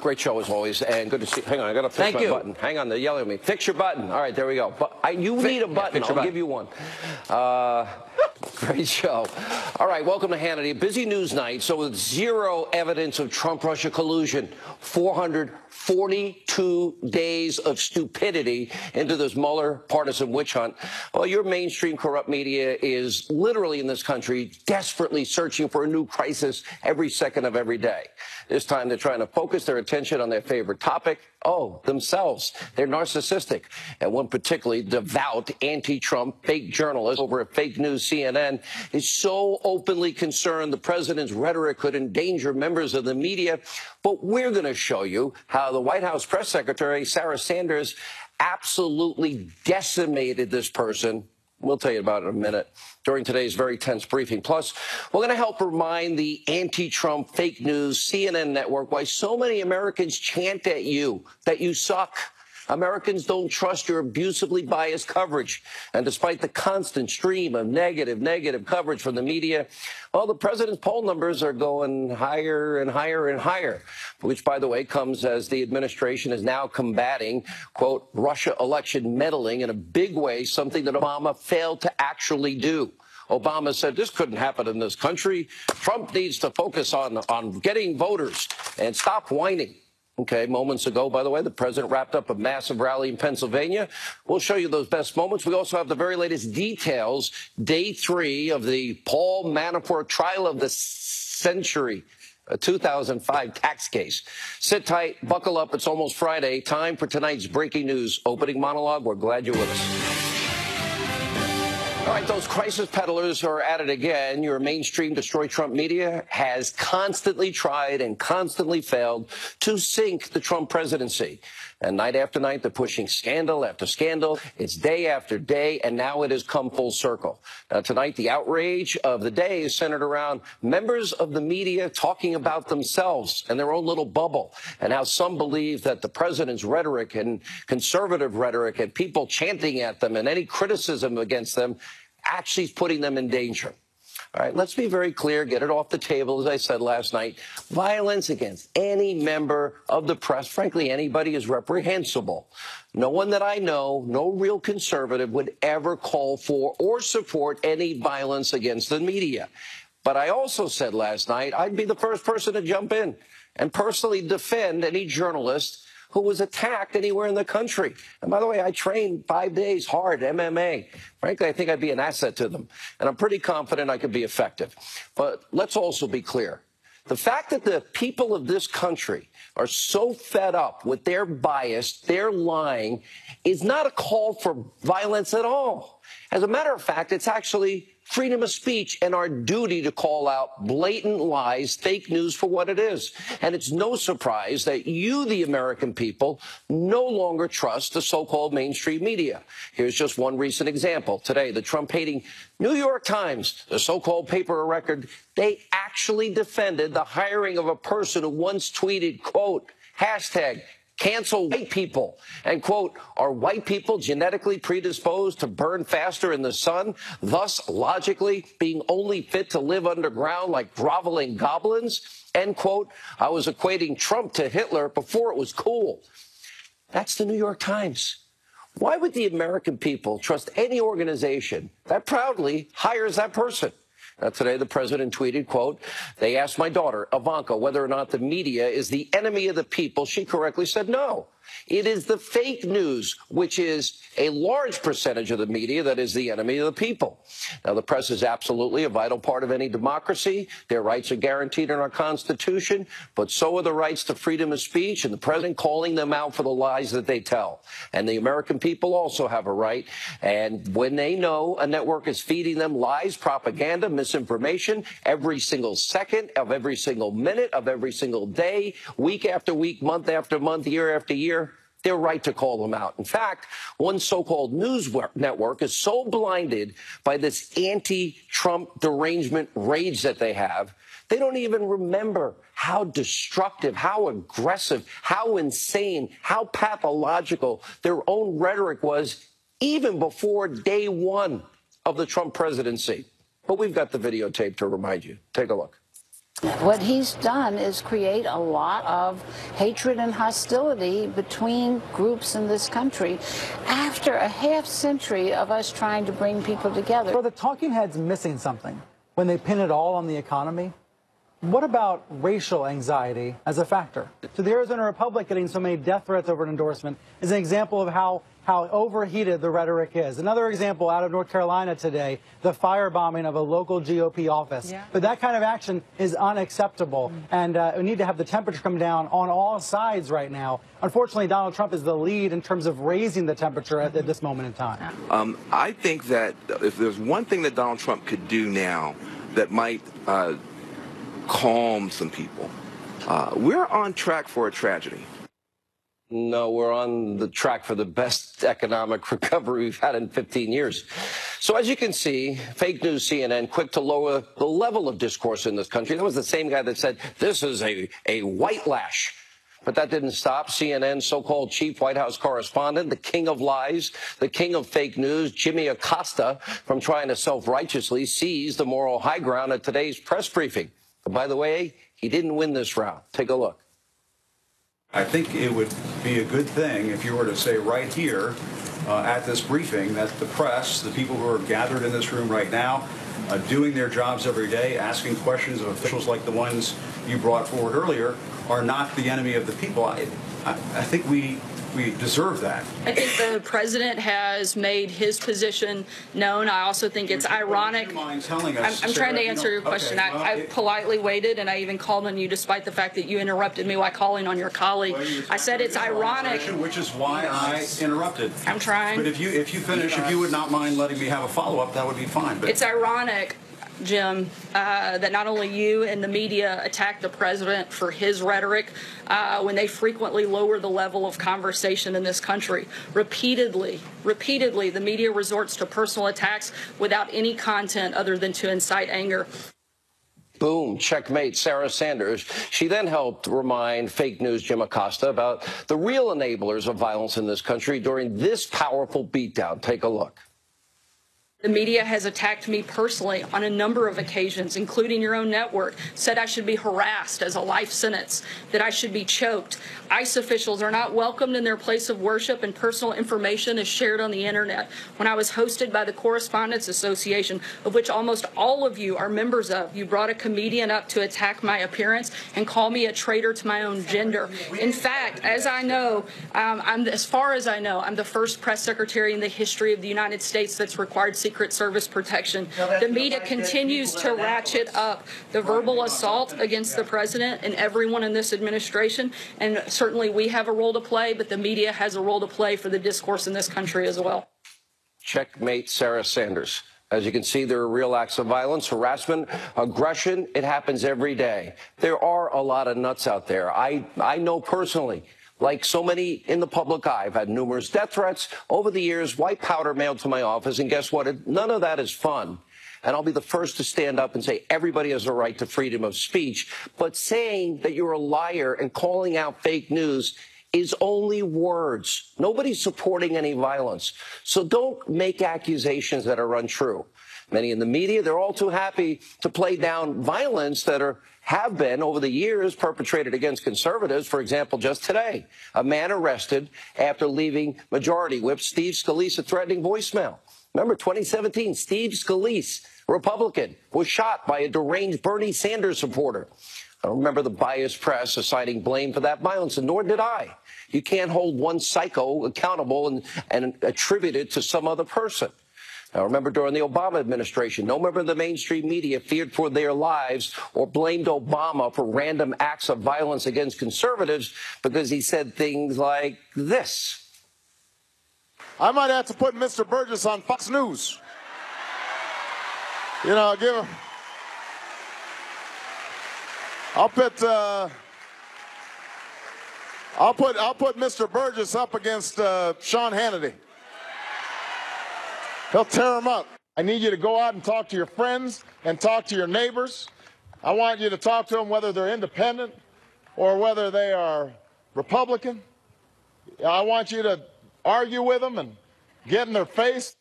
Great show as always, and good to see you. Hang on, I got to fix my button. Hang on, they're yelling at me. Fix your button. All right, there we go. But you need a button. I'll give you one. Great show. All right, welcome to Hannity. Busy news night. So with zero evidence of Trump-Russia collusion, 442 days of stupidity into this Mueller partisan witch hunt. Well, your mainstream corrupt media is literally in this country desperately searching for a new crisis every second of every day. This time they're trying to focus their attention on their favorite topic. Oh, themselves. They're narcissistic. And one particularly devout anti-Trump fake journalist over at fake news CNN is so openly concerned the president's rhetoric could endanger members of the media. But we're going to show you how the White House press secretary, Sarah Sanders, absolutely decimated this person. We'll tell you about it in a minute during today's very tense briefing. Plus, we're going to help remind the anti-Trump fake news CNN network why so many Americans chant at you that you suck. Americans don't trust your abusively biased coverage. And despite the constant stream of negative coverage from the media, well, the president's poll numbers are going higher and higher and higher, which, by the way, comes as the administration is now combating, quote, Russia election meddling in a big way, something that Obama failed to actually do. Obama said this couldn't happen in this country. Trump needs to focus on getting voters and stop whining. Okay, moments ago, by the way, the president wrapped up a massive rally in Pennsylvania. We'll show you those best moments. We also have the very latest details, day 3 of the Paul Manafort trial of the century, a 2005 tax case. Sit tight, buckle up. It's almost Friday. Time for tonight's breaking news opening monologue. We're glad you're with us. All right, those crisis peddlers are at it again. Your mainstream destroy Trump media has constantly tried and constantly failed to sink the Trump presidency. And night after night, they're pushing scandal after scandal. It's day after day, and now it has come full circle. Now, tonight, the outrage of the day is centered around members of the media talking about themselves and their own little bubble, and how some believe that the president's rhetoric and conservative rhetoric and people chanting at them and any criticism against them actually is putting them in danger. All right, let's be very clear, get it off the table, as I said last night. Violence against any member of the press, frankly, anybody, is reprehensible. No one that I know, no real conservative, would ever call for or support any violence against the media. But I also said last night I'd be the first person to jump in and personally defend any journalist who was attacked anywhere in the country. And by the way, I trained 5 days hard, MMA. Frankly, I think I'd be an asset to them. And I'm pretty confident I could be effective. But let's also be clear. The fact that the people of this country are so fed up with their bias, their lying, is not a call for violence at all. As a matter of fact, it's actually freedom of speech and our duty to call out blatant lies, fake news for what it is. And it's no surprise that you, the American people, no longer trust the so-called mainstream media. Here's just one recent example. Today, the Trump-hating New York Times, the so-called paper of record, they actually defended the hiring of a person who once tweeted, quote, hashtag, cancel white people, and, quote, are white people genetically predisposed to burn faster in the sun, thus logically being only fit to live underground like groveling goblins, end quote. I was equating Trump to Hitler before it was cool. That's the New York Times. Why would the American people trust any organization that proudly hires that person? Now, today, the president tweeted, quote, they asked my daughter, Ivanka, whether or not the media is the enemy of the people. She correctly said no. It is the fake news, which is a large percentage of the media, that is the enemy of the people. Now, the press is absolutely a vital part of any democracy. Their rights are guaranteed in our Constitution, but so are the rights to freedom of speech and the president calling them out for the lies that they tell. And the American people also have a right. And when they know a network is feeding them lies, propaganda, misinformation every single second of every single minute of every single day, week after week, month after month, year after year, they're right to call them out. In fact, one so-called news network is so blinded by this anti-Trump derangement rage that they have, they don't even remember how destructive, how aggressive, how insane, how pathological their own rhetoric was even before day one of the Trump presidency. But we've got the videotape to remind you. Take a look. What he's done is create a lot of hatred and hostility between groups in this country after a half century of us trying to bring people together. Are the talking heads missing something when they pin it all on the economy? What about racial anxiety as a factor? So the Arizona Republic getting so many death threats over an endorsement is an example of how overheated the rhetoric is. Another example out of North Carolina today, the firebombing of a local GOP office. Yeah. But that kind of action is unacceptable, and we need to have the temperature come down on all sides right now. Unfortunately, Donald Trump is the lead in terms of raising the temperature at this moment in time. I think that if there's one thing that Donald Trump could do now that might calm some people, we're on track for a tragedy. No, we're on the track for the best economic recovery we've had in 15 years. So as you can see, fake news CNN quick to lower the level of discourse in this country. That was the same guy that said this is a white lash. But that didn't stop CNN's so-called chief White House correspondent, the king of lies, the king of fake news, Jimmy Acosta, from trying to self-righteously seize the moral high ground at today's press briefing. But by the way, he didn't win this round. Take a look. I think it would be a good thing if you were to say right here at this briefing that the press, the people who are gathered in this room right now, doing their jobs every day, asking questions of officials like the ones you brought forward earlier, are not the enemy of the people. I think we deserve that. I think the president has made his position known. I also think it's ironic. I'm trying to answer your question. Okay, well, I politely waited, and I even called on you despite the fact that you interrupted me while calling on your colleague. Well, I said it's ironic. Which is why I interrupted. I'm trying. But if you finish, if you would not mind letting me have a follow-up, that would be fine. But it's ironic, Jim, that not only you and the media attack the president for his rhetoric when they frequently lower the level of conversation in this country. Repeatedly, the media resorts to personal attacks without any content other than to incite anger. Boom, checkmate Sarah Sanders. She then helped remind fake news Jim Acosta about the real enablers of violence in this country during this powerful beatdown. Take a look. The media has attacked me personally on a number of occasions, including your own network, said I should be harassed as a life sentence, that I should be choked. ICE officials are not welcomed in their place of worship, and personal information is shared on the internet. When I was hosted by the Correspondents Association, of which almost all of you are members of, you brought a comedian up to attack my appearance and call me a traitor to my own gender. In fact, as I know, as far as I know, I'm the first press secretary in the history of the United States that's required Secret Service protection. The media continues to ratchet up the verbal assault against the president and everyone in this administration, and certainly we have a role to play, but the media has a role to play for the discourse in this country as well. Checkmate Sarah Sanders. As you can see, there are real acts of violence, harassment, aggression. It happens every day. There are a lot of nuts out there. I know personally. Like so many in the public eye, I've had numerous death threats over the years, white powder mailed to my office, and guess what? None of that is fun. And I'll be the first to stand up and say everybody has a right to freedom of speech. But saying that you're a liar and calling out fake news is only words. Nobody's supporting any violence. So don't make accusations that are untrue. Many in the media, they're all too happy to play down violence that have been over the years perpetrated against conservatives. For example, just today, a man arrested after leaving Majority Whip Steve Scalise a threatening voicemail. Remember, 2017, Steve Scalise, Republican, was shot by a deranged Bernie Sanders supporter. I don't remember the biased press assigning blame for that violence, and nor did I. You can't hold one psycho accountable and attribute it to some other person. Now, remember, during the Obama administration, no member of the mainstream media feared for their lives or blamed Obama for random acts of violence against conservatives because he said things like this. I might have to put Mr. Burgess on Fox News. You know, give him. I'll put Mr. Burgess up against Sean Hannity. He'll tear him up. I need you to go out and talk to your friends and talk to your neighbors. I want you to talk to them whether they're independent or whether they are Republican. I want you to argue with them and get in their face.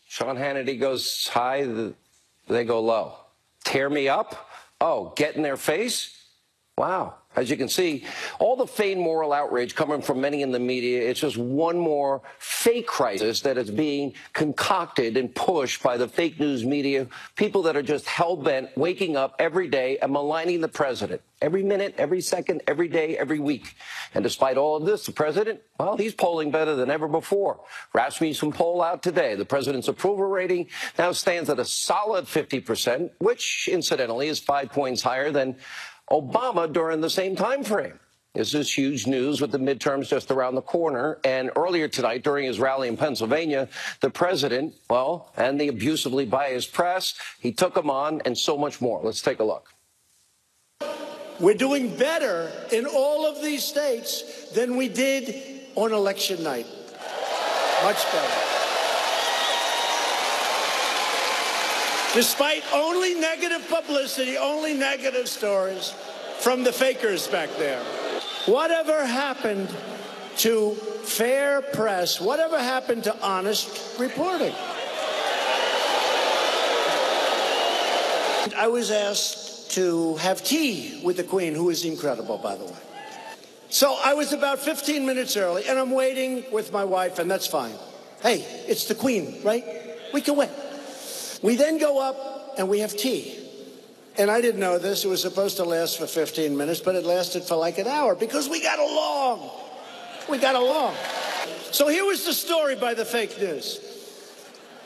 Sean Hannity goes high, they go low. Tear me up? Oh, get in their face? Wow. As you can see, all the feigned moral outrage coming from many in the media, it's just one more fake crisis that is being concocted and pushed by the fake news media, people that are just hell-bent, waking up every day and maligning the president. Every minute, every second, every day, every week. And despite all of this, the president, well, he's polling better than ever before. Rasmussen poll out today. The president's approval rating now stands at a solid 50%, which, incidentally, is 5 points higher than Obama during the same time frame. This is huge news with the midterms just around the corner. And earlier tonight, during his rally in Pennsylvania, the president, well, and the abusively biased press, he took them on and so much more. Let's take a look. We're doing better in all of these states than we did on election night. Much better. Despite only negative publicity, only negative stories from the fakers back there. Whatever happened to fair press? Whatever happened to honest reporting? I was asked to have tea with the Queen, who is incredible, by the way. So I was about 15 minutes early, and I'm waiting with my wife, and that's fine. Hey, it's the Queen, right? We can wait. We then go up and we have tea. And I didn't know this. It was supposed to last for 15 minutes, but it lasted for like an hour because we got along. We got along. So here was the story by the fake news.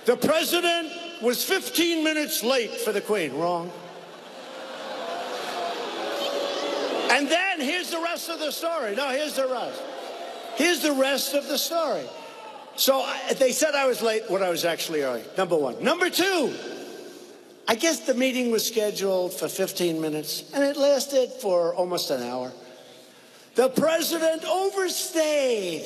The president was 15 minutes late for the Queen. Wrong. And then here's the rest of the story. No, here's the rest. Here's the rest of the story. So they said I was late when I was actually early, number one. Number two, I guess the meeting was scheduled for 15 minutes, and it lasted for almost an hour. The president overstayed.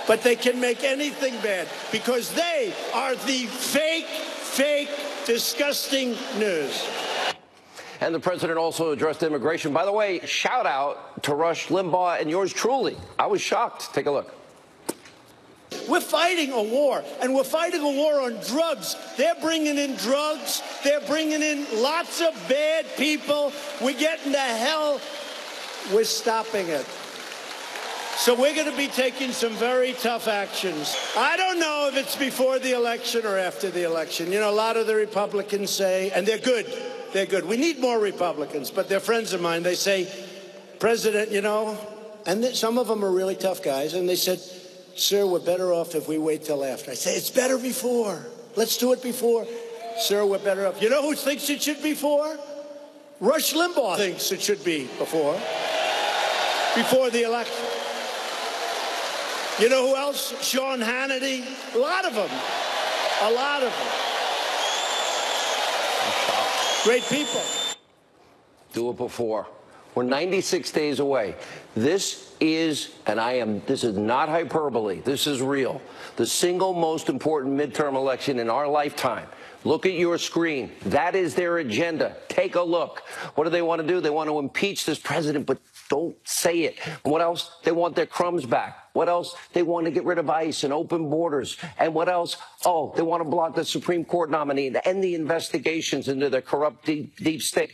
But they can make anything bad because they are the fake, disgusting news. And the president also addressed immigration. By the way, shout out to Rush Limbaugh and yours truly. I was shocked. Take a look. We're fighting a war, and we're fighting a war on drugs. They're bringing in drugs. They're bringing in lots of bad people. We're getting to hell. We're stopping it. So we're going to be taking some very tough actions. I don't know if it's before the election or after the election. You know, a lot of the Republicans say, and they're good. They're good. We need more Republicans, but they're friends of mine. They say, President, you know, and some of them are really tough guys, and they said, sir, we're better off if we wait till after. I say, it's better before. Let's do it before. Sir, we're better off. You know who thinks it should be before? Rush Limbaugh thinks it should be before the election. You know who else? Sean Hannity. A lot of them. A lot of them. Great people. Do it before. We're 96 days away. This is not hyperbole. This is real. The single most important midterm election in our lifetime. Look at your screen. That is their agenda. Take a look. What do they want to do? They want to impeach this president, but don't say it. What else? They want their crumbs back. What else? They want to get rid of ICE and open borders. And what else? Oh, they want to block the Supreme Court nominee and end the investigations into the corrupt deep state.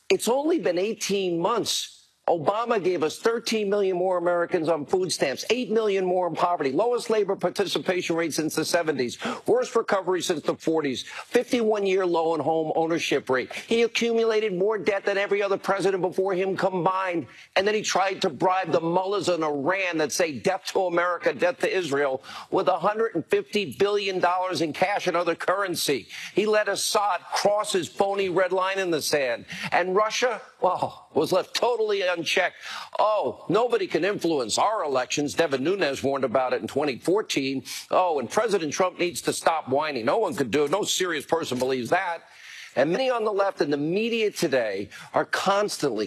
It's only been 18 months. Obama gave us 13 million more Americans on food stamps, 8 million more in poverty, lowest labor participation rate since the 70s, worst recovery since the 40s, 51-year low in home ownership rate. He accumulated more debt than every other president before him combined. And then he tried to bribe the mullahs in Iran that say death to America, death to Israel, with $150 billion in cash and other currency. He let Assad cross his phony red line in the sand. And Russia, well, was left totally unchecked. Oh, nobody can influence our elections. Devin Nunes warned about it in 2014. Oh, and President Trump needs to stop whining. No one could do it. No serious person believes that. And many on the left and the media today are constantly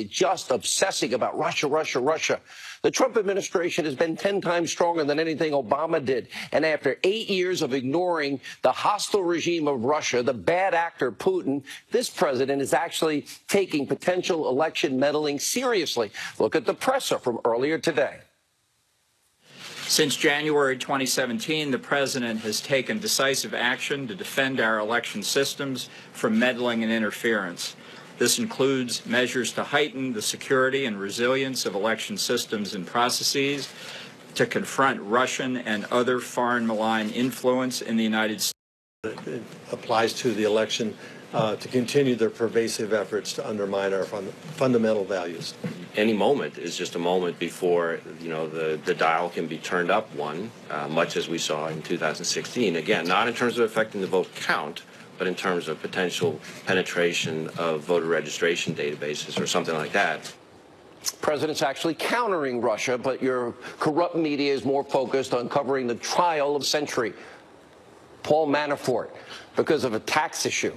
just obsessing about Russia, Russia, Russia. The Trump administration has been 10 times stronger than anything Obama did. And after 8 years of ignoring the hostile regime of Russia, the bad actor Putin, this president is actually taking potential election meddling seriously. Look at the presser from earlier today. Since January 2017, the President has taken decisive action to defend our election systems from meddling and interference. This includes measures to heighten the security and resilience of election systems and processes, to confront Russian and other foreign malign influence in the United States. It applies to the election to continue their pervasive efforts to undermine our fundamental values. Any moment is just a moment before, the dial can be turned up one, much as we saw in 2016. Again, not in terms of affecting the vote count, but in terms of potential penetration of voter registration databases or something like that. President's actually countering Russia, but your corrupt media is more focused on covering the trial of century. Paul Manafort, because of a tax issue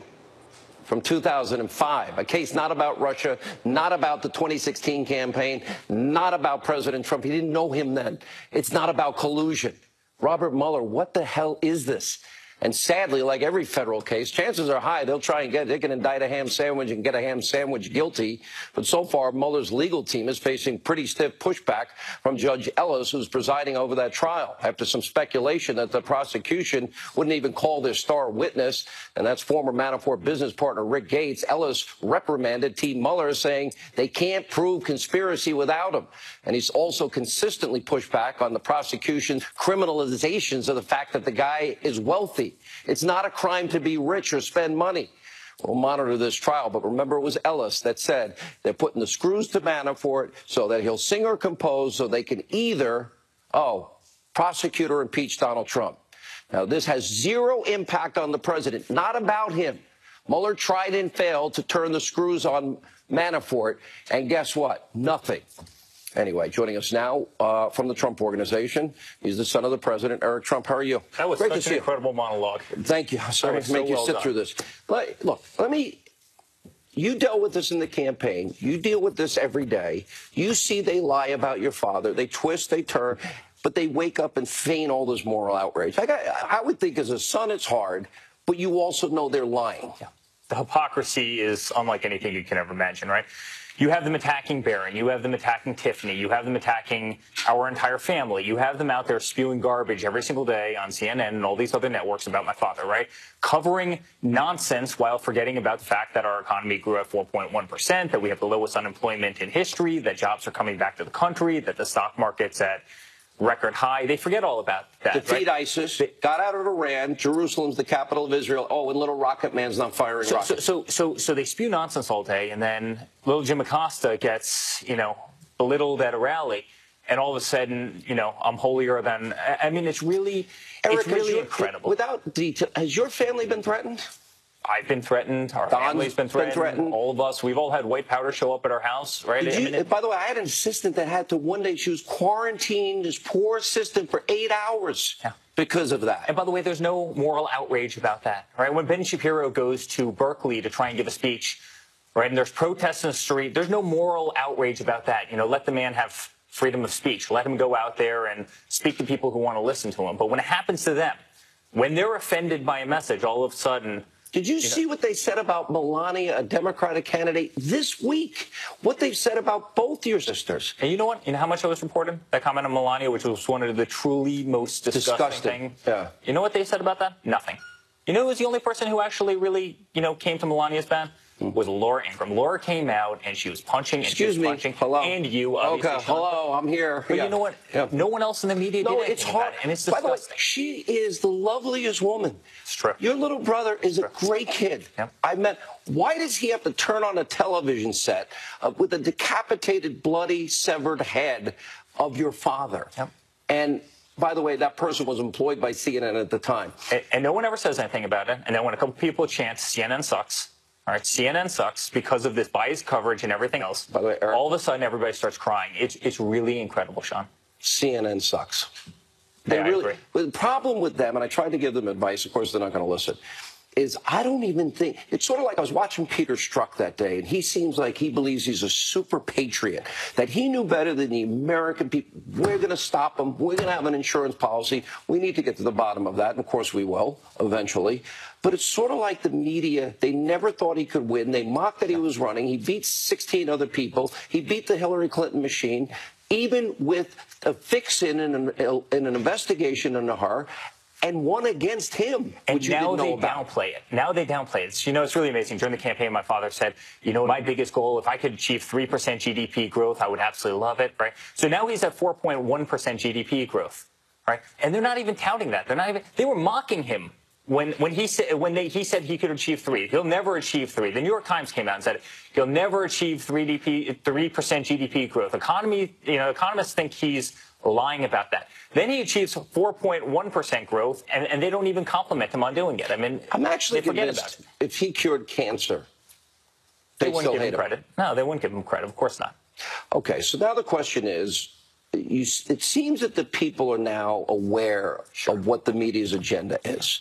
from 2005, a case not about Russia, not about the 2016 campaign, not about President Trump. He didn't know him then. It's not about collusion. Robert Mueller, what the hell is this? And sadly, like every federal case, chances are high they can indict a ham sandwich and get a ham sandwich guilty. But so far, Mueller's legal team is facing pretty stiff pushback from Judge Ellis, who's presiding over that trial, after some speculation that the prosecution wouldn't even call their star witness, and that's former Manafort business partner Rick Gates. Ellis reprimanded Team Mueller, saying they can't prove conspiracy without him. And he's also consistently pushed back on the prosecution's criminalizations of the fact that the guy is wealthy. It's not a crime to be rich or spend money. We'll monitor this trial, but remember, it was Ellis that said they're putting the screws to Manafort so that he'll sing or compose so they can either, prosecute or impeach Donald Trump. Now, this has zero impact on the president, not about him. Mueller tried and failed to turn the screws on Manafort, and guess what? Nothing. Anyway, joining us now from the Trump Organization, he's the son of the president, Eric Trump. How are you? That was such an incredible monologue. Thank you. Sorry to make you sit through this. You dealt with this in the campaign. You deal with this every day. You see they lie about your father. They twist, they turn, but they wake up and feign all this moral outrage. I would think as a son it's hard, but you also know they're lying. Yeah. The hypocrisy is unlike anything you can ever imagine, right? You have them attacking Barron. You have them attacking Tiffany. You have them attacking our entire family. You have them out there spewing garbage every single day on CNN and all these other networks about my father, right? Covering nonsense while forgetting about the fact that our economy grew at 4.1%, that we have the lowest unemployment in history, that jobs are coming back to the country, that the stock market's at record high. They forget all about that. Defeat ISIS, got out of Iran, Jerusalem's the capital of Israel. Oh, and little Rocket Man's not firing rockets. So they spew nonsense all day, and then little Jim Acosta gets, belittled at a rally, and all of a sudden, I'm holier than. I mean, it's really incredible. Without detail, has your family been threatened? I've been threatened. Our family's been threatened. All of us. We've all had white powder show up at our house, right? By the way, I had an assistant that had to one day, she was quarantined, this poor assistant, for 8 hours because of that. And by the way, there's no moral outrage about that, right? When Ben Shapiro goes to Berkeley to try and give a speech, right, and there's protests in the street, there's no moral outrage about that. Let the man have freedom of speech. Let him go out there and speak to people who want to listen to him. But when it happens to them, when they're offended by a message, all of a sudden. Did you see what they said about Melania, a Democratic candidate, this week? What they've said about both your sisters. And you know what? You know how much I was reporting? That comment on Melania, which was one of the truly most disgusting things. Yeah. You know what they said about that? Nothing. You know who was the only person who actually really, came to Melania's ban? Was Laura Ingraham. Laura came out and she was punching and she was punching. Hello. And you, obviously. Okay, hello, I'm here. But you know what? Yeah. No one else in the media did anything about it, and it's disgusting. By the way, she is the loveliest woman. It's true. Your little brother is a great kid. Yep. Why does he have to turn on a television set with a decapitated, bloody, severed head of your father? Yep. And by the way, that person was employed by CNN at the time. And no one ever says anything about it. And then when a couple people chant, CNN sucks. All right, CNN sucks because of this biased coverage and everything else. By the way, Eric, all of a sudden, everybody starts crying. It's really incredible, Sean. CNN sucks. I agree. The problem with them, and I tried to give them advice, of course they're not going to listen, is I don't even think, it's sort of like I was watching Peter Strzok that day, and he seems like he believes he's a super patriot, that he knew better than the American people. We're going to stop him. We're going to have an insurance policy. We need to get to the bottom of that, and of course we will, eventually. But it's sort of like the media. They never thought he could win. They mocked that he was running. He beat 16 other people. He beat the Hillary Clinton machine. even with a fix-in and an investigation into her, and won against him, and which you now didn't know they about. downplay it. Now they downplay it. You know, it's really amazing. During the campaign, my father said, you know, my biggest goal, if I could achieve 3% GDP growth, I would absolutely love it, right? So now he's at 4.1% GDP growth, right? And they're not even touting that. They were mocking him when he said he could achieve 3. He'll never achieve 3. The New York Times came out and said he'll never achieve 3% GDP growth. Economists think he's lying about that. Then he achieves 4.1% growth, and they don't even compliment him on doing it. I mean, I'm actually they forget about convinced it. if he cured cancer, They they'd wouldn't still give him hate him. credit. No, they wouldn't give him credit. Of course not. Okay, so now the question is, it seems that the people are now aware of what the media's agenda is.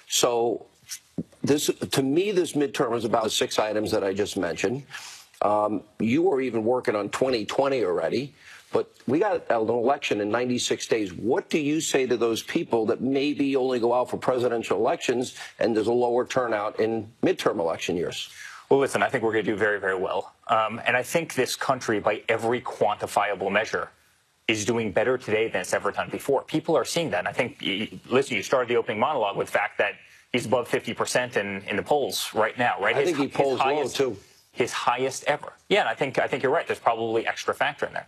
So to me, this midterm is about the 6 items that I just mentioned. You were even working on 2020 already. But we got an election in 96 days. What do you say to those people that maybe only go out for presidential elections and there's a lower turnout in midterm election years? Well, listen, I think we're going to do very, very well. And I think this country, by every quantifiable measure, is doing better today than it's ever done before. People are seeing that. And I think, listen, you started the opening monologue with the fact that he's above 50% in the polls right now, right? I think he polls low, too. His highest ever. Yeah, and I think you're right. There's probably extra factor in there.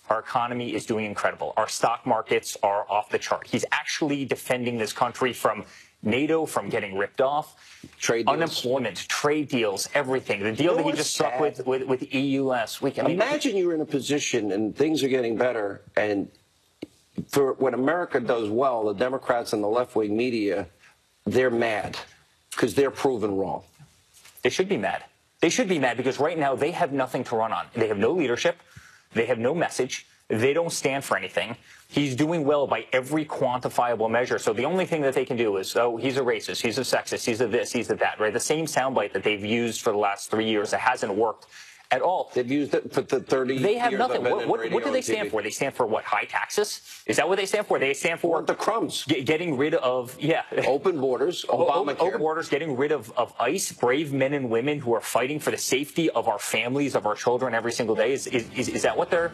Our economy is doing incredible. Our stock markets are off the chart. He's actually defending this country from NATO, from getting ripped off, trade deals, unemployment, trade deals, everything. The deal that he just struck with the EU last week. Imagine you're in a position and things are getting better, and for when America does well, the Democrats and the left-wing media, they're mad because they're proven wrong. They should be mad. They should be mad because right now they have nothing to run on. They have no leadership. They have no message. They don't stand for anything. He's doing well by every quantifiable measure. So the only thing that they can do is, oh, he's a racist, he's a sexist, he's a this, he's a that, right? The same soundbite that they've used for the last 3 years. It hasn't worked at all. They've used it for the 30 years. They have nothing. What do they TV. stand for? They stand for what? High taxes? Is that what they stand for? They stand for the crumbs. Getting rid of, open borders, Obamacare. Open borders, getting rid of ICE, brave men and women who are fighting for the safety of our families, of our children every single day. Is that what they're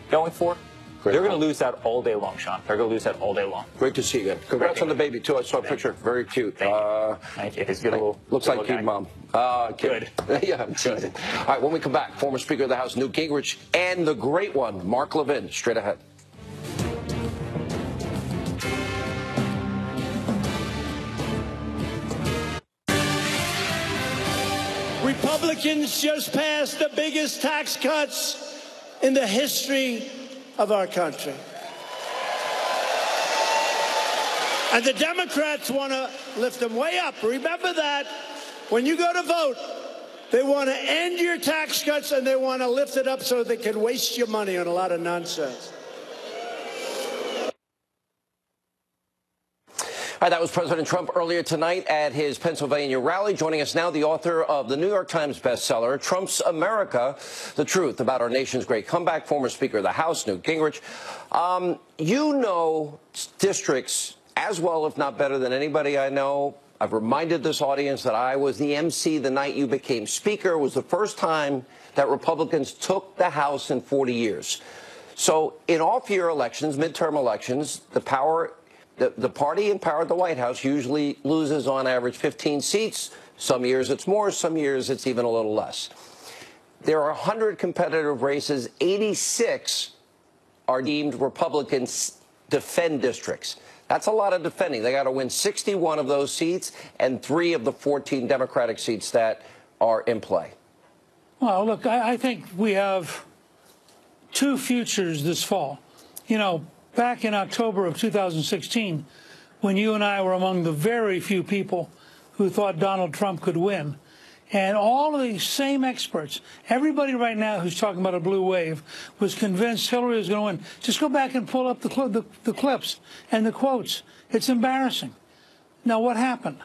going for? Great. They're going to lose that all day long, Sean. They're going to lose that all day long. Great to see you again. Congrats on the baby, too. I saw a picture. Very cute. Thank you. He's good. Looks like cute mom. Good. Yeah, I'm teasing. All right, when we come back, former Speaker of the House Newt Gingrich and the great one, Mark Levin, straight ahead. Republicans just passed the biggest tax cuts in the history of our country. And the Democrats want to lift them way up. Remember that when you go to vote, they want to end your tax cuts and they want to lift it up so they can waste your money on a lot of nonsense. All right, that was President Trump earlier tonight at his Pennsylvania rally. Joining us now, the author of the New York Times bestseller, Trump's America, The Truth About Our Nation's Great Comeback, former Speaker of the House, Newt Gingrich. You know districts as well, if not better than anybody I know. I've reminded this audience that I was the MC the night you became Speaker. It was the first time that Republicans took the House in 40 years. So in off-year elections, midterm elections, the party in power at the White House usually loses on average 15 seats. Some years it's more, some years it's even a little less. There are 100 competitive races. 86 are deemed Republican defend districts. That's a lot of defending. They got to win 61 of those seats and 3 of the 14 Democratic seats that are in play. Well, look, I think we have 2 futures this fall. You know, back in October of 2016, when you and I were among the very few people who thought Donald Trump could win, and all of these same experts, everybody right now who's talking about a blue wave, was convinced Hillary was going to win. Just go back and pull up the clips and the quotes. It's embarrassing. Now, what happened?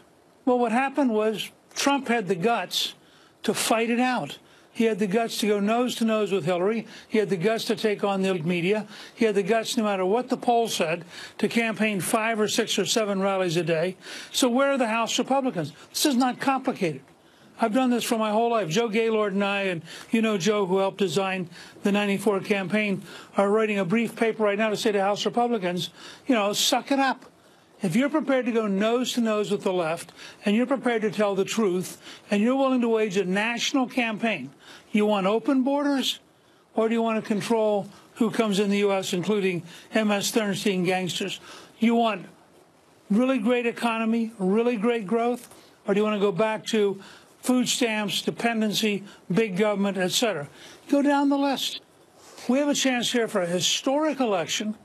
Well, what happened was Trump had the guts to fight it out. He had the guts to go nose to nose with Hillary. He had the guts to take on the media. He had the guts, no matter what the poll said, to campaign 5 or 6 or 7 rallies a day. So where are the House Republicans? This is not complicated. I've done this for my whole life. Joe Gaylord and I, and you know Joe, who helped design the '94 campaign, are writing a brief paper right now to say to House Republicans, you know, suck it up. If you're prepared to go nose to nose with the left, and you're prepared to tell the truth, and you're willing to wage a national campaign, you want open borders, or do you want to control who comes in the U.S., including M.S. Thornstein gangsters? You want really great economy, really great growth, or do you want to go back to food stamps, dependency, big government, etc.? Go down the list. We have a chance here for a historic election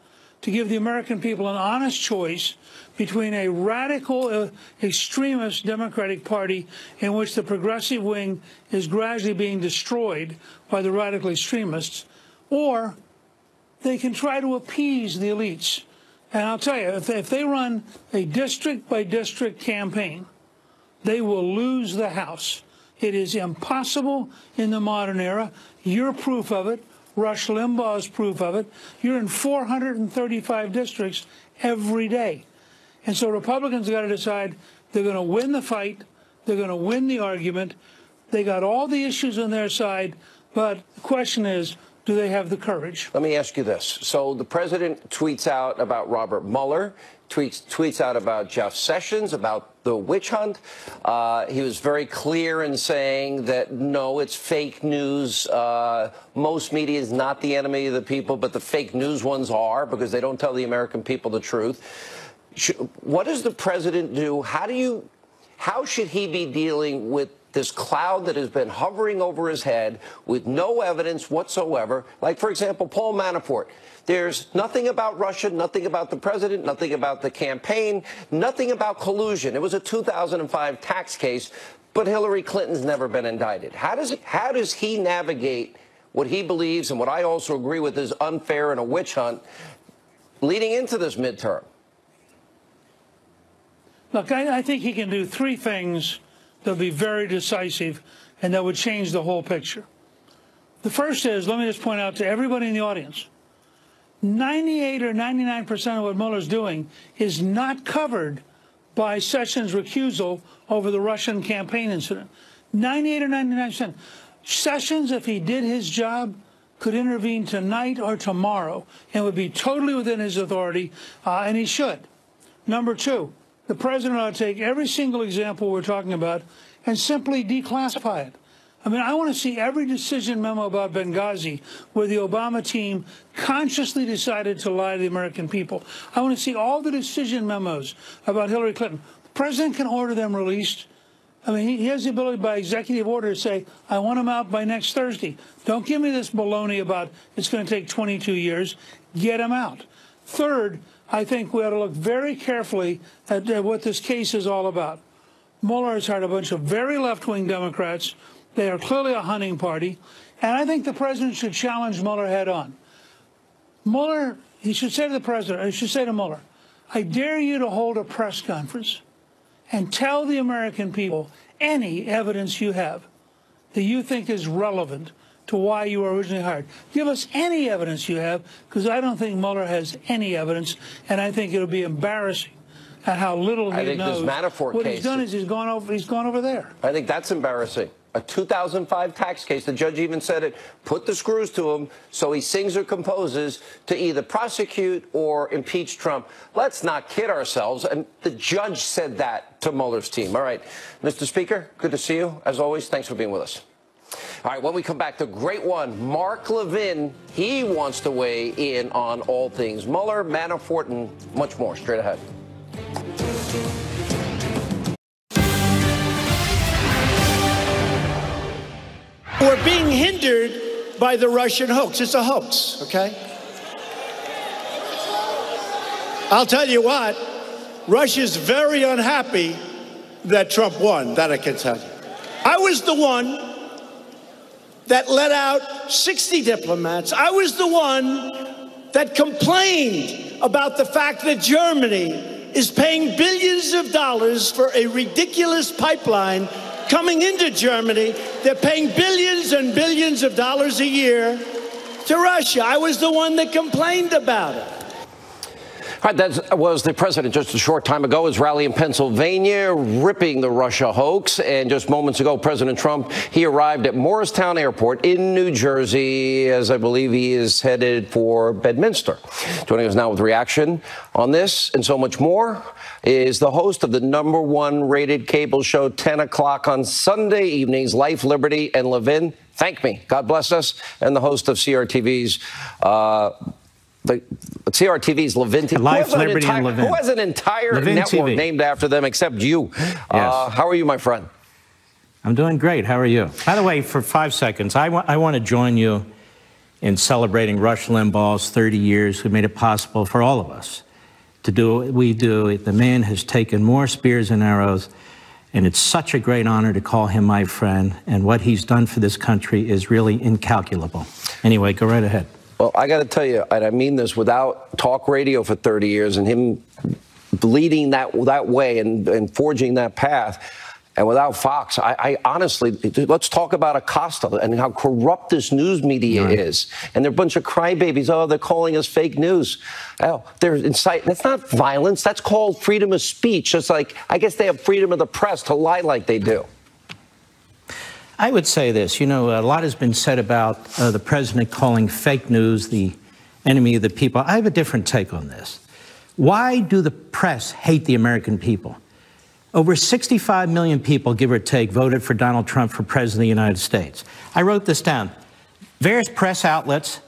to give the American people an honest choice between a radical, extremist Democratic Party in which the progressive wing is gradually being destroyed by the radical extremists, or they can try to appease the elites. And I'll tell you, if they run a district-by-district campaign, they will lose the House. It is impossible in the modern era. You're proof of it. Rush Limbaugh is proof of it. You're in 435 districts every day. And so Republicans got to decide they're going to win the fight. They're going to win the argument. They got all the issues on their side. But the question is, do they have the courage? Let me ask you this. So the president tweets out about Robert Mueller, tweets out about Jeff Sessions, about the witch hunt. He was very clear in saying that, no, it's fake news. Most media is not the enemy of the people, but the fake news ones are, because they don't tell the American people the truth. What does the president do? How should he be dealing with this cloud that has been hovering over his head with no evidence whatsoever? Like, for example, Paul Manafort. There's nothing about Russia, nothing about the president, nothing about the campaign, nothing about collusion. It was a 2005 tax case, but Hillary Clinton's never been indicted. How does he navigate what he believes, and what I also agree with, is unfair and a witch hunt leading into this midterm? Look, I think he can do three things that will be very decisive and that would change the whole picture. The first is, let me just point out to everybody in the audience, 98 or 99% of what Mueller's doing is not covered by Sessions' recusal over the Russian campaign incident. 98 or 99%. Sessions, if he did his job, could intervene tonight or tomorrow and would be totally within his authority, and he should. Number two, the president ought to take every single example we're talking about and simply declassify it. I mean, I want to see every decision memo about Benghazi where the Obama team consciously decided to lie to the American people. I want to see all the decision memos about Hillary Clinton. The president can order them released. I mean, he has the ability by executive order to say, I want them out by next Thursday. Don't give me this baloney about it's going to take 22 years. Get them out. Third, I think we ought to look very carefully at what this case is all about. Mueller has hired a bunch of very left-wing Democrats. They are clearly a hunting party. And I think the president should challenge Mueller head on. Mueller, he should say to the president, he should say to Mueller, I dare you to hold a press conference and tell the American people any evidence you have that you think is relevant to why you were originally hired. Give us any evidence you have, because I don't think Mueller has any evidence, and I think it'll be embarrassing at how little he knows. What he's done is he's gone over there. I think that's embarrassing. A 2005 tax case, the judge even said it, put the screws to him so he sings or composes to either prosecute or impeach Trump. Let's not kid ourselves. And the judge said that to Mueller's team. All right, Mr. Speaker, good to see you. As always, thanks for being with us. All right, when we come back, the great one, Mark Levin, he wants to weigh in on all things Mueller, Manafort, and much more. Straight ahead. We're being hindered by the Russian hoax. It's a hoax, okay? I'll tell you what, Russia's very unhappy that Trump won, that I can tell you. I was the one that let out 60 diplomats. I was the one that complained about the fact that Germany is paying billions of dollars for a ridiculous pipeline coming into Germany. They're paying billions and billions of dollars a year to Russia. I was the one that complained about it. Right, that was the president just a short time ago, his rally in Pennsylvania, ripping the Russia hoax. And just moments ago, President Trump, he arrived at Morristown Airport in New Jersey, as I believe he is headed for Bedminster. Joining us now with reaction on this and so much more is the host of the #1 rated cable show, 10 o'clock on Sunday evenings, Life, Liberty, and Levin. Thank me. God bless us. And the host of CRTV's CRTV's Levin TV. Life, Liberty, and Levin. Who has an entire Levin network TV. named after them except you? Yes. How are you, my friend? I'm doing great. How are you? By the way, for 5 seconds, I want to join you in celebrating Rush Limbaugh's 30 years, who made it possible for all of us to do what we do. The man has taken more spears and arrows, and it's such a great honor to call him my friend, and what he's done for this country is really incalculable. Anyway, go right ahead. Well, I got to tell you, and I mean this, without talk radio for 30 years and him leading that way and forging that path, and without Fox, I honestly, let's talk about Acosta and how corrupt this news media is. And they're a bunch of crybabies. Oh, they're calling us fake news. Oh, they're inciting. That's not violence. That's called freedom of speech. It's like, I guess they have freedom of the press to lie like they do. I would say this, you know, a lot has been said about the president calling fake news the enemy of the people. I have a different take on this. Why do the press hate the American people? Over 65 million people, give or take, voted for Donald Trump for president of the United States. I wrote this down. Various press outlets,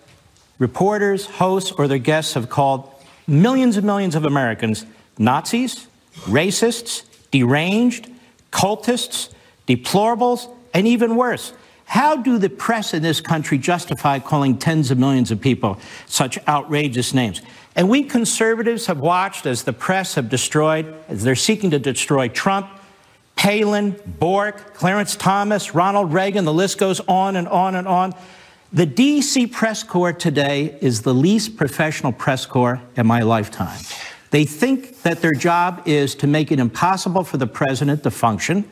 reporters, hosts, or their guests have called millions and millions of Americans Nazis, racists, deranged, cultists, deplorables, and even worse. How do the press in this country justify calling tens of millions of people such outrageous names? And we conservatives have watched as the press have destroyed, as they're seeking to destroy Trump, Palin, Bork, Clarence Thomas, Ronald Reagan, the list goes on and on and on. The D.C. press corps today is the least professional press corps in my lifetime. They think that their job is to make it impossible for the president to function,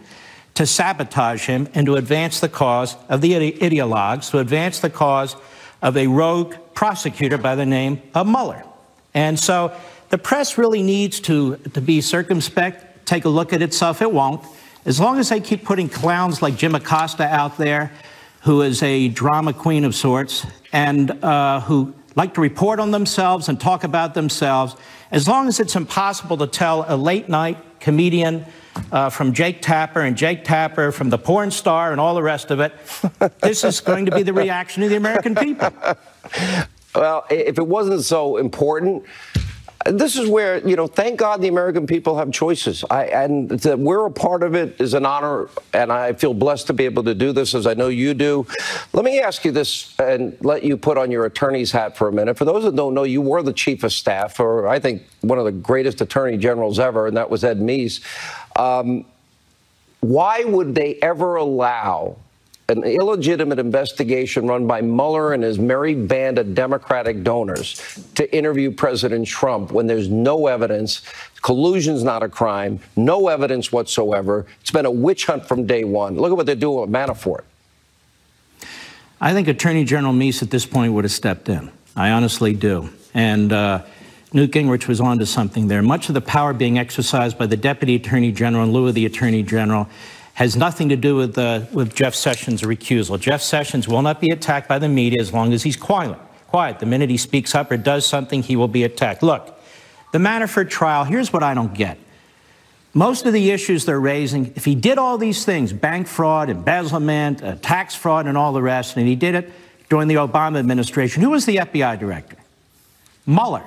to sabotage him, and to advance the cause of the ideologues, to advance the cause of a rogue prosecutor by the name of Mueller. And so the press really needs to be circumspect, take a look at itself. It won't. As long as they keep putting clowns like Jim Acosta out there, who is a drama queen of sorts, and who like to report on themselves and talk about themselves, as long as it's impossible to tell a late-night comedian from Jake Tapper and Jake Tapper from the porn star and all the rest of it, this is going to be the reaction of the American people. Well, if it wasn't so important, this is where, you know, thank God the American people have choices. And that we're a part of it is an honor, and I feel blessed to be able to do this, as I know you do. Let me ask you this and let you put on your attorney's hat for a minute. For those that don't know, you were the chief of staff for, I think, one of the greatest attorney generals ever, and that was Ed Meese. Why would they ever allow an illegitimate investigation run by Mueller and his merry band of Democratic donors to interview President Trump when there's no evidence? Collusion's not a crime, no evidence whatsoever. It's been a witch hunt from day one. Look at what they're doing with Manafort. I think Attorney General Meese at this point would have stepped in. I honestly do. And Newt Gingrich was on to something there. Much of the power being exercised by the Deputy Attorney General in lieu of the Attorney General has nothing to do with Jeff Sessions' recusal. Jeff Sessions will not be attacked by the media as long as he's quiet. The minute he speaks up or does something, he will be attacked. Look, the Manafort trial, here's what I don't get. Most of the issues they're raising, if he did all these things, bank fraud, embezzlement, tax fraud, and all the rest, and he did it during the Obama administration, who was the FBI director? Mueller.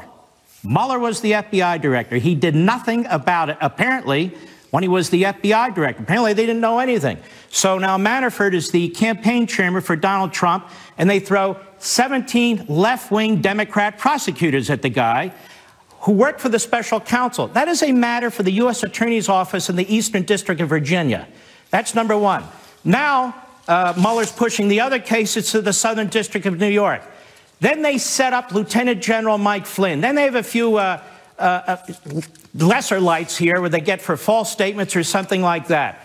Mueller was the FBI director. He did nothing about it, apparently, when he was the FBI director. Apparently, they didn't know anything. So now Manafort is the campaign chairman for Donald Trump, and they throw 17 left-wing Democrat prosecutors at the guy who worked for the special counsel. That is a matter for the U.S. Attorney's Office in the Eastern District of Virginia. That's number one. Now, Mueller's pushing the other cases to the Southern District of New York. Then they set up Lieutenant General Mike Flynn. Then they have a few lesser lights here where they get for false statements or something like that.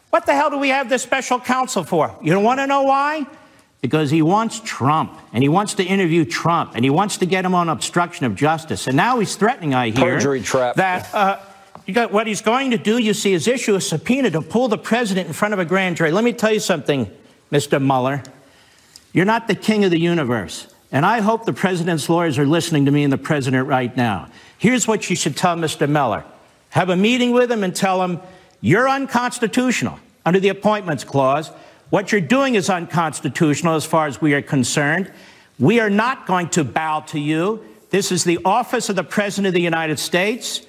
What the hell do we have this special counsel for? You don't want to know why? because he wants Trump, and he wants to interview Trump, and he wants to get him on obstruction of justice. And now he's threatening, I hear, perjury trap. That what he's going to do, you see, is issue a subpoena to pull the president in front of a grand jury. Let me tell you something, Mr. Mueller. You're not the king of the universe. And I hope the president's lawyers are listening to me and the president right now. Here's what you should tell Mr. Mueller. Have a meeting with him and tell him you're unconstitutional under the Appointments Clause. What you're doing is unconstitutional as far as we are concerned. We are not going to bow to you. This is the office of the President of the United States.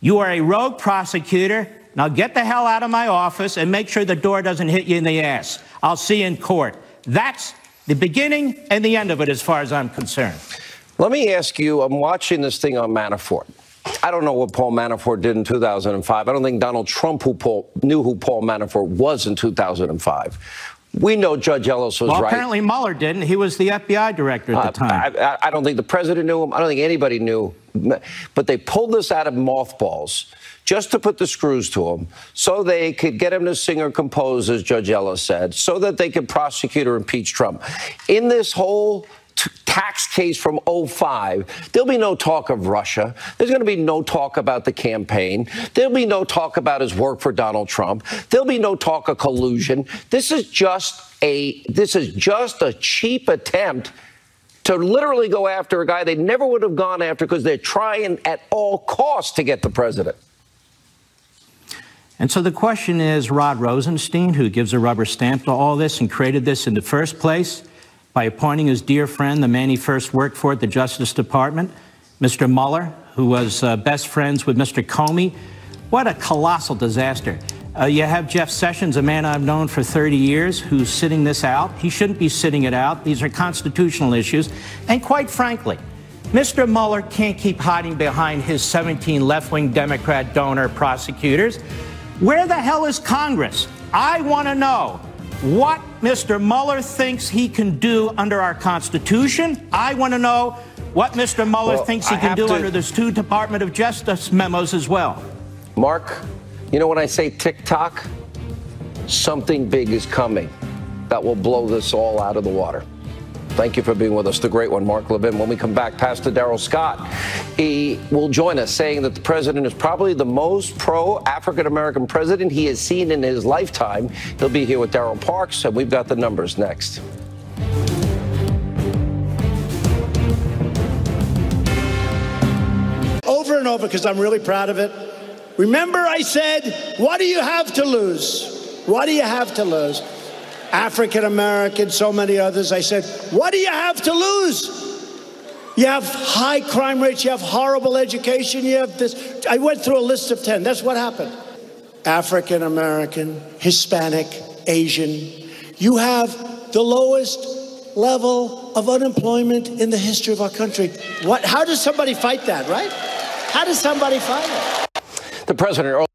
You are a rogue prosecutor. Now get the hell out of my office and make sure the door doesn't hit you in the ass. I'll see you in court. That's the beginning and the end of it as far as I'm concerned. Let me ask you, I'm watching this thing on Manafort. I don't know what Paul Manafort did in 2005. I don't think Donald Trump knew who Paul Manafort was in 2005. We know Judge Ellis was right. Apparently Mueller didn't. He was the FBI director at the time. I don't think the president knew him. I don't think anybody knew. But they pulled this out of mothballs just to put the screws to him so they could get him to sing or compose, as Judge Ellis said, so that they could prosecute or impeach Trump. In this whole tax case from 2005, there'll be no talk of Russia. There's going to be no talk about the campaign. There'll be no talk about his work for Donald Trump. There'll be no talk of collusion. This is just a cheap attempt to literally go after a guy they never would have gone after because they're trying at all costs to get the president. And so the question is, Rod Rosenstein, who gives a rubber stamp to all this and created this in the first place by appointing his dear friend, the man he first worked for at the Justice Department, Mr. Mueller, who was best friends with Mr. Comey. What a colossal disaster. You have Jeff Sessions, a man I've known for 30 years, who's sitting this out. He shouldn't be sitting it out. These are constitutional issues. And quite frankly, Mr. Mueller can't keep hiding behind his 17 left-wing Democrat donor prosecutors. Where the hell is Congress? I want to know what Mr. Mueller thinks he can do under our Constitution. I want to know what Mr. Mueller thinks he can do under those two Department of Justice memos as well. Mark, you know when I say tick-tock, something big is coming that will blow this all out of the water. Thank you for being with us, the great one, Mark Levin. When we come back, Pastor Darrell Scott, he will join us saying that the president is probably the most pro-African-American president he has seen in his lifetime. He'll be here with Darrell Parks, and we've got the numbers next. Over and over, because I'm really proud of it. Remember I said, what do you have to lose? What do you have to lose? African American, so many others. I said, what do you have to lose? You have high crime rates, you have horrible education, you have this. I went through a list of 10. That's what happened. African American, Hispanic, Asian. You have the lowest level of unemployment in the history of our country. How does somebody fight that, right? How does somebody fight it? The president.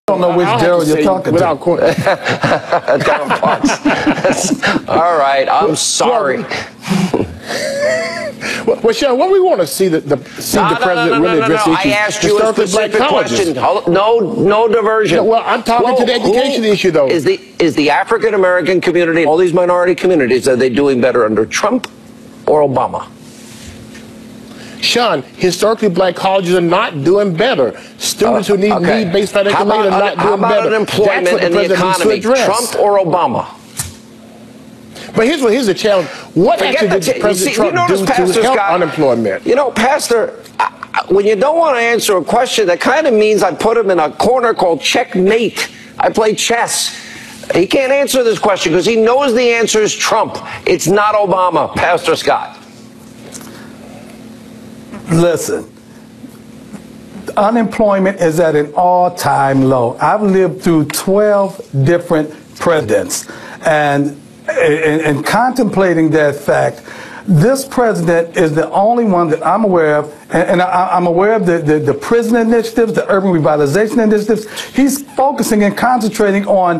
I don't know which Darrell you're talking without to. Darrell Parks. All right, I'm sorry. Well, Sean, what we want to see the president really address the issue. I asked you a specific question. No diversion. Well, I'm talking to the education issue, though. Is the African American community, all these minority communities, are they doing better under Trump or Obama? Sean, historically black colleges are not doing better. Students who need need-based financial aid are not doing better. How about unemployment and the economy, Trump or Obama? But here's the challenge. What actually did President Trump do to help unemployment? You know, Pastor, when you don't want to answer a question, that kind of means I put him in a corner called checkmate. I play chess. He can't answer this question because he knows the answer is Trump. It's not Obama, Pastor Scott. Listen, unemployment is at an all-time low. I've lived through 12 different presidents, and contemplating that fact, This president is the only one that I'm aware of, and I'm aware of the prison initiatives, the urban revitalization initiatives. He's focusing and concentrating on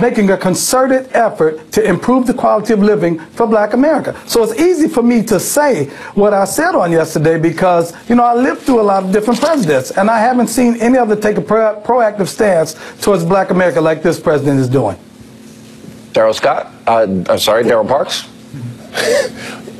making a concerted effort to improve the quality of living for Black America. So it's easy for me to say what I said on yesterday because, you know, I lived through a lot of different presidents, and I haven't seen any of them take a proactive stance towards Black America like this president is doing. Darrell Parks.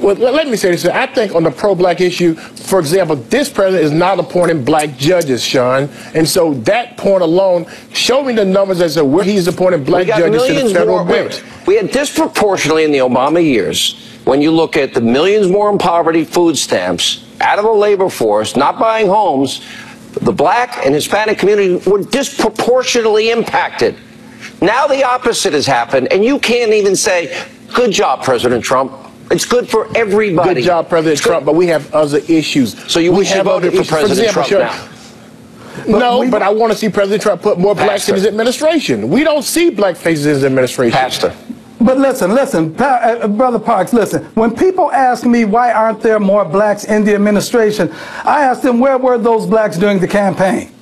Well, let me say this. I think on the pro-black issue, for example, this president is not appointing black judges, Sean. And so that point alone, show me the numbers as to where he's appointing black judges to the federal bench. We had disproportionately in the Obama years, when you look at the millions more in poverty, food stamps, out of the labor force, not buying homes, the Black and Hispanic community were disproportionately impacted. Now the opposite has happened, and you can't even say, good job, President Trump. It's good for everybody. Good job, President Trump, but we have other issues. So you wish you voted for President Trump now? No, but I want to see President Trump put more blacks in his administration. We don't see black faces in his administration. Pastor. But listen, Brother Parks, listen. When people ask me why aren't there more blacks in the administration, I ask them where were those blacks during the campaign?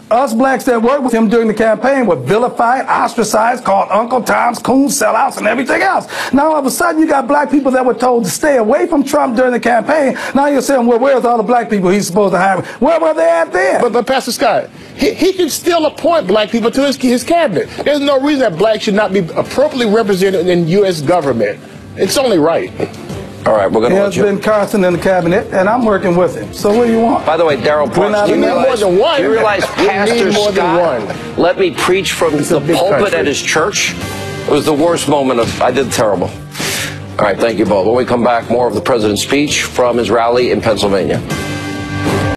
Us blacks that worked with him during the campaign were vilified, ostracized, called Uncle Toms, coon sellouts, and everything else. Now all of a sudden you got black people that were told to stay away from Trump during the campaign. Now you're saying, well, where's all the black people he's supposed to hire? Where were they at then? But Pastor Scott, he can still appoint black people to his cabinet. There's no reason that blacks should not be appropriately represented in U.S. government. It's only right. All right, we're going to let you. There's Ben Carson in the cabinet, and I'm working with him. So what do you want? By the way, Darrell Parks, do you realize Pastor Scott let me preach from the pulpit at his church? It was the worst moment I did terrible. All right, thank you both. When we come back, more of the president's speech from his rally in Pennsylvania.